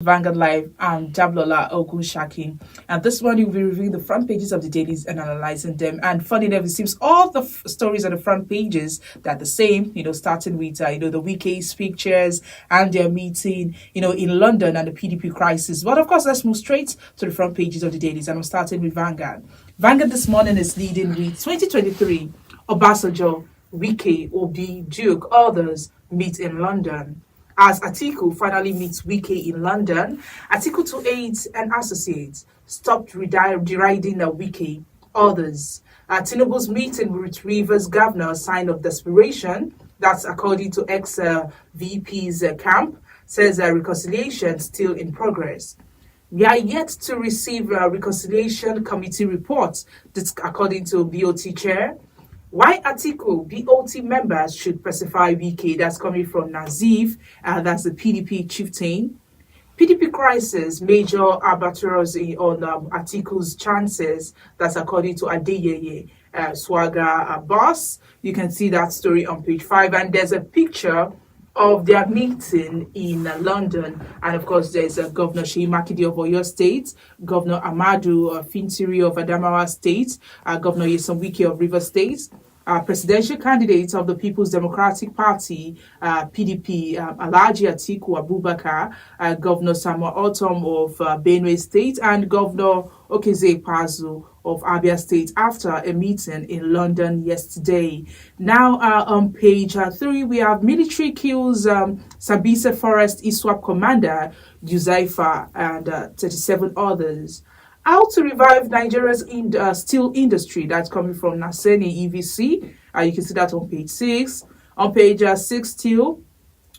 Vanguard Live. I'm Dablola Ogunshaki, and this morning we'll be reviewing the front pages of the dailies and analyzing them. And funny enough, it seems all the stories on the front pages that the same. Starting with the Wike's pictures and their meeting, in London and the PDP crisis. But of course, let's move straight to the front pages of the dailies, and I'm starting with Vanguard. Vanguard this morning is leading with 2023. Obasanjo, Wike, Obi, Duke, others meet in London. As Atiku finally meets Wike in London, Atiku to aides and associates stopped deriding Wike. Others. Tinubu's meeting with Rivers governor, sign of desperation. That's according to ex-VP's camp, says reconciliation still in progress. We are yet to receive a reconciliation committee report. That's according to BOT chair. Why Atiku BOT members should pacify Wike? That's coming from Nazif, that's the PDP chieftain. PDP crisis, major albatross on Atiku's chances. That's according to Adeyeye Swagger boss. You can see that story on page 5, and there's a picture of their meeting in London. And of course, there's Governor Seyi Makinde of Oyo State, Governor Amadu Fintiri of Adamawa State, Governor Nyesom Wike of Rivers State, presidential candidate of the People's Democratic Party, PDP, Alhaji Atiku Abubakar, Governor Samuel Otom of Benue State, and Governor Okezie Pazu of Abia State after a meeting in London yesterday. Now, on page 3, we have military kills Sabise Forest ISWAP commander Uzaifa and 37 others. How to revive Nigeria's steel industry. That's coming from Naseni EVC. You can see that on page 6. On page 6 still,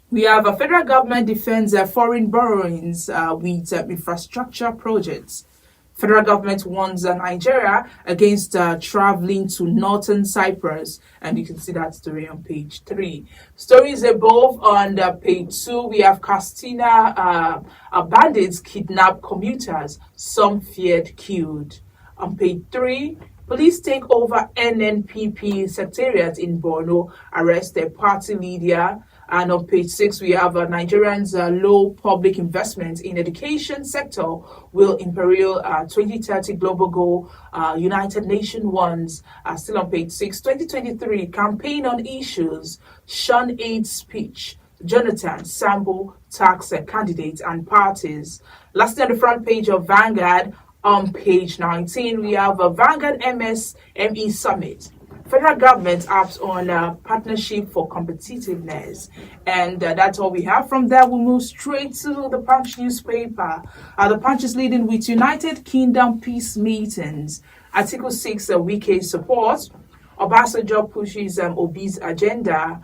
we have a federal government defends foreign borrowings with infrastructure projects. Federal government warns Nigeria against traveling to northern Cyprus, and you can see that story on page 3. Stories above on page 2, we have Castina bandits kidnap commuters, some feared killed. On page 3, police take over NNPP secretariat in Borno, arrest a party leader. And on page 6, we have Nigerians' low public investment in education sector will imperil 2030 global goal United Nations wants. Still on page 6, 2023 campaign on issues, shun aid speech, Jonathan Sambo tax candidates and parties. Lastly, on the front page of Vanguard, on page 19, we have a Vanguard MSME Summit. Federal government apps on partnership for competitiveness. And that's all we have. From there, we'll move straight to the Punch newspaper. The Punch is leading with United Kingdom peace meetings. Article 6, Wike support. Obasanjo pushes Obi's agenda.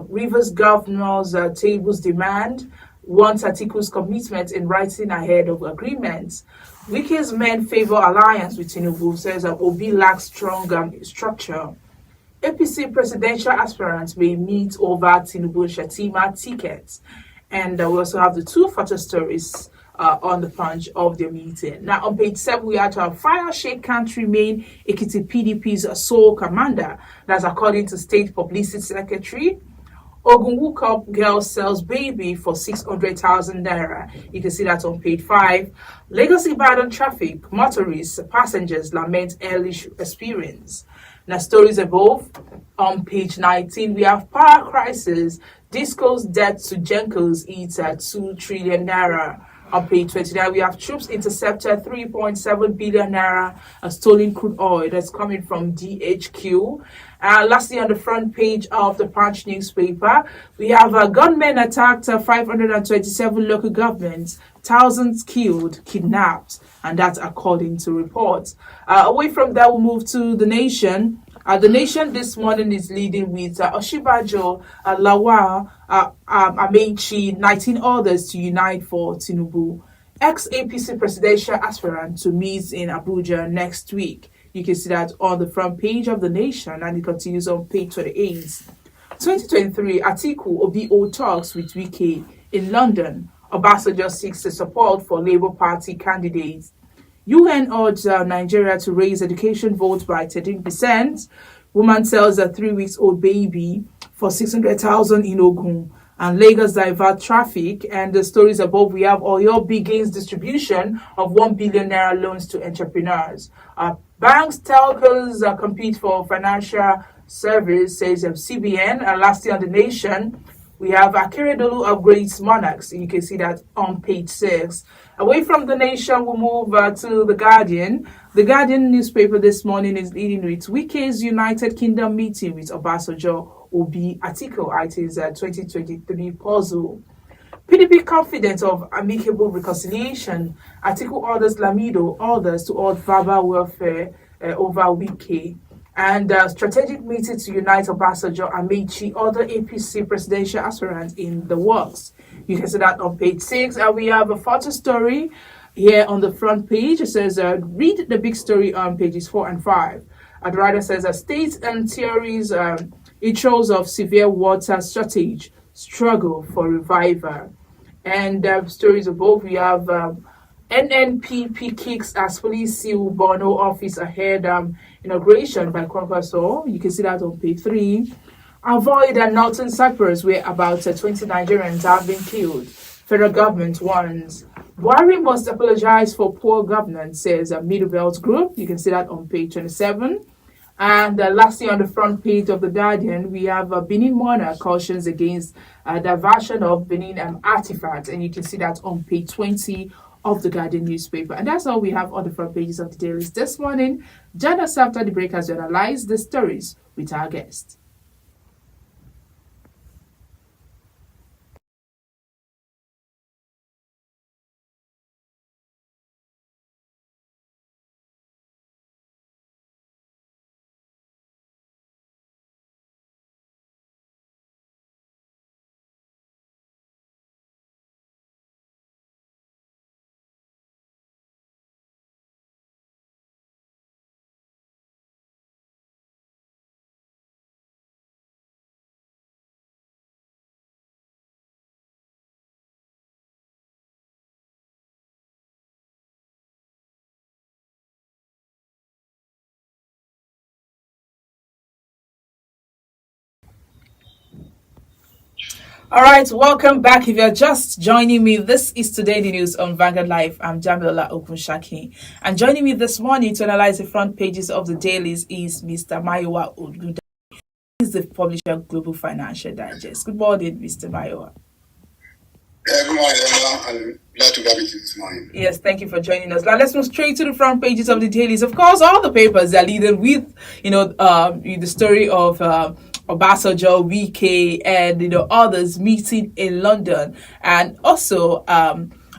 Rivers governors tables demand. Wants Atiku's commitment in writing ahead of agreements. Wike's men favor alliance with Tinubu, says Obi lacks strong structure. APC presidential aspirants may meet over Tinubu Shatima tickets. And we also have the 2 photo stories on the Punch of the meeting. Now, on page 7, we have to fire Sheikh can't remain Ekiti PDP's sole commander. That's according to State Publicity Secretary. Ogun girl sells baby for 600,000 naira. You can see that on page 5. Lagos Ibadan traffic, motorists, passengers lament early experience. Now, stories above. On page 19, we have power crisis. Disco's debt to Jenkos eats at 2 trillion naira. On page 29, we have troops intercepted 3.7 billion naira stolen crude oil that's coming from DHQ. Lastly, on the front page of the Punch newspaper, we have gunmen attacked 527 local governments, thousands killed, kidnapped, and that's according to reports. Away from that, we'll move to The Nation. The Nation this morning is leading with Oshibajo, Lawal, Amechi, 19 others to unite for Tinubu. Ex-APC presidential aspirant to meet in Abuja next week. You can see that on the front page of The Nation, and it continues on page 28. 2023, Atiku OBO talks with Wike in London. Obasanjo seeks the support for Labour Party candidates. UN urged Nigeria to raise education vote by 13%. Woman sells a 3-week-old baby for 600,000 in Ogun. and Lagos divert traffic. And the stories above, we have Oyo begins distribution of 1 billion naira loans to entrepreneurs. Banks, telcos compete for financial service, says CBN. And lastly, on the nation, we have Akeredolu upgrades monarchs. You can see that on page 6. Away from the nation, we move to The Guardian. The Guardian newspaper this morning is leading with Wike's United Kingdom meeting with Obasanjo, Obi, Atiku. It is 2023 puzzle. PDP confident of amicable reconciliation. Atiku orders Lamido orders to hold verbal warfare over Wike. And strategic meeting to unite Obasanjo, Amici, other APC presidential aspirants in the works. You can see that on page 6. And we have a photo story here on the front page. It says, read the big story on pages 4 and 5. And the writer says, states and theories, it shows of severe water shortage, struggle for revival. And stories above, we have NNPP kicks as police seal Bono office ahead inauguration by Kwankwaso. You can see that on page 3. Avoid and Northern Cyprus, where about 20 Nigerians have been killed. Federal government warns. Buhari must apologize for poor governance, says a Middle Belt group. You can see that on page 27. And lastly, on the front page of The Guardian, we have Benin monarch cautions against diversion of Benin artifacts. And you can see that on page 20 of The Guardian newspaper. And that's all we have on the front pages of the dailies this morning. Join us after the break as we analyze the stories with our guest. All right, welcome back. If you're just joining me, this is Today the News on Vanguard Live. I'm Jamila Okunshaki. And joining me this morning to analyze the front pages of the dailies is Mr. Mayowa Oduda. He's the publisher of Global Financial Digest. Good morning, Mr. Mayowa. Good morning, Emma. I'm glad to be with you this morning. Yes, thank you for joining us. Now let's move straight to the front pages of the dailies. Of course, all the papers are leading with, the story of Obasanjo, Wike, and others meeting in London, and also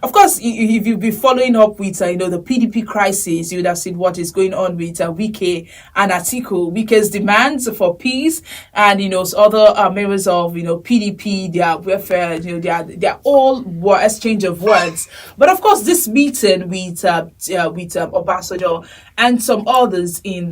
of course, if you've been following up with the PDP crisis, you would have seen what is going on with Wike and Atiku. Wike's demands for peace, and other members of PDP, their welfare, they're all exchange of words. But of course, this meeting with Obasanjo and some others in